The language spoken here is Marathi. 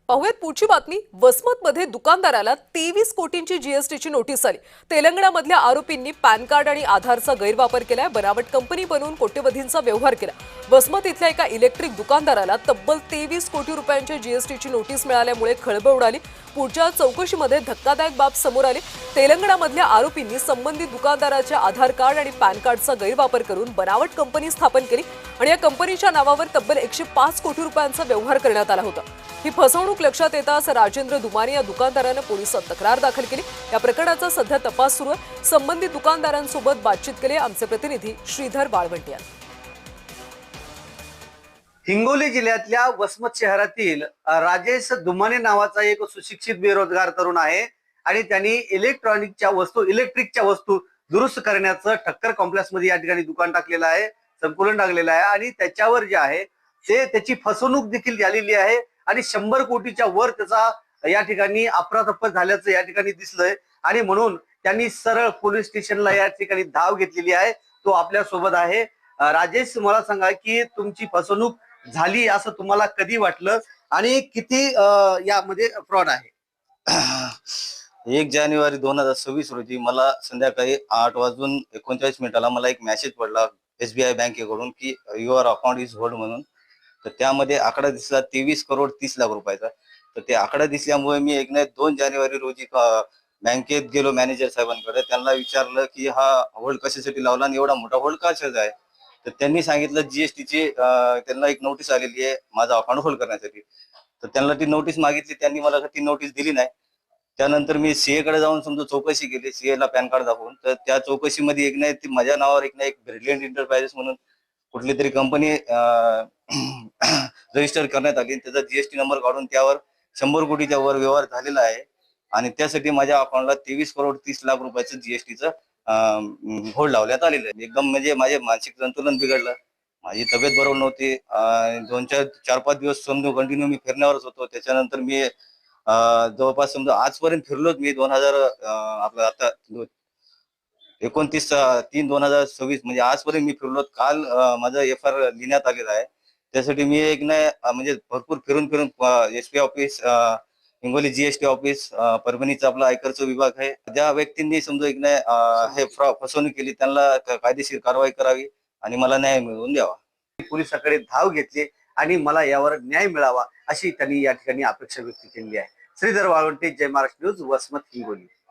पाहुयात पुढची बातमी। वसमतमध्ये दुकानदाराला 23 कोटींची जीएसटीची नोटीस आली। तेलंगणामधल्या आरोपींनी पॅन कार्ड आणि आधारचा गैरवापर केलाय, बनावट कंपनी बनवून कोट्यवधींचा व्यवहार केला। वसमत इथल्या एका इलेक्ट्रिक दुकानदाराला तब्बल 23 कोटी रुपयांच्या जीएसटीची नोटीस मिळाल्यामुळे खळबळ उडाली। पुढच्या चौकशीमध्ये धक्कादायक बाब समोर आली। तेलंगणामधल्या आरोपींनी संबंधित दुकानदाराचे आधार कार्ड आणि पॅन कार्डचा गैरवापर करून बनावट कंपनी स्थापन केली आणि या कंपनीच्या नावावर तब्बल 105 कोटी रुपयांचा व्यवहार करण्यात आला होता। ही फसवणूक लक्षात येताच राजेंद्र दुमानी या दुकानदाराने पोलिसात तक्रार दाखल केली। या प्रकरणाचा सध्या तपास सुरू आहे। संबंधित दुकानदारांसोबत बातचीत केली आमचे प्रतिनिधी श्रीधर बाळवंटे यांनी। हिंगोली जिल्ह्यातल्या वसमत शहरातील राजेश दुमाने नावाचा एक सुशिक्षित बेरोजगार तरुण आहे आणि त्यांनी इलेक्ट्रिकच्या वस्तू दुरुस्त करण्याचं ठक्कर कॉम्प्लेक्स मध्ये या ठिकाणी दुकान टाकलेलं आहे, संकुलन टाकलेलं आहे आणि त्याच्यावर जे आहे ते त्याची फसवणूक देखील झालेली आहे आणि 100 कोटीच्या वर त्याचा या ठिकाणी अफरातफर झाल्याचं या ठिकाणी दिसलंय आणि म्हणून त्यांनी सरळ पोलीस स्टेशनला या ठिकाणी धाव घेतलेली आहे। तो आपल्या सोबत आहे। राजेश, मला सांगा की तुमची फसवणूक झाली असं तुम्हाला कधी वाटलं आणि किती यामध्ये फ्रॉड आहे? 1 जानेवारी 2026 रोजी मला संध्याकाळी 8:39 मला एक मेसेज पडला SBI बँकेकडून की युअर अकाउंट इज होल्ड म्हणून। तर त्यामध्ये आकडा दिसला 23 करोड 30 लाख रुपयाचा। तर ते आकडा दिसल्यामुळे मी 2 जानेवारी रोजी बँकेत गेलो मॅनेजर साहेबांकडे। त्यांना विचारलं की हा होल्ड कशासाठी लावला आणि एवढा मोठा होल्ड कशाचा आहे? तर त्यांनी सांगितलं जीएसटीची त्यांना एक नोटीस आलेली आहे माझा अकाउंट होल्ड करण्यासाठी। तर त्यांना ती नोटीस मागितली, त्यांनी मला ती नोटीस दिली नाही। त्यानंतर मी सीए कडे जाऊन समजा चौकशी केली, सीए ला पॅन कार्ड दाखवून। तर त्या चौकशीमध्ये एक माझ्या नावावर एक ब्रिलियंट एंटरप्राइजेस म्हणून कुठली तरी कंपनी रजिस्टर करण्यात आली। त्याचा जीएसटी नंबर काढून त्यावर 100 कोटीच्या वर व्यवहार झालेला आहे आणि त्यासाठी माझ्या अकाउंटला 23 करोड 30 लाख रुपयाचं जीएसटीचं होल्ड लावण्यात आलेलं आहे। एकदम म्हणजे माझे मानसिक संतुलन बिघडलं, माझी तब्येत बरोबर नव्हती। 4-5 दिवस समजा कंटिन्यू मी फिरण्यावरच होतो। त्याच्यानंतर मी जवळपास समजा आजपर्यंत फिरलोच मी 2000 आपलं आता 29/3/2026 म्हणजे आजपर्यंत मी फिरलो। काल माझं FR लिहिण्यात आलेलं आहे। त्यासाठी मी म्हणजे भरपूर फिरून SP office, Hingoli GST office, परभणीचा आपला आयकरचा विभाग आहे, ज्या व्यक्तींनी समजा हे फसवणूक केली त्यांना कायदेशीर कारवाई करावी आणि मला न्याय मिळवून द्यावा। पोलिसांकडे धाव घेतली आणि मला यावर न्याय मिळावा अशी त्यांनी या ठिकाणी अपेक्षा व्यक्त केली आहे। श्रीधर बाळवंटे, जय महाराष्ट्र न्यूज, वसमत, हिंगोली।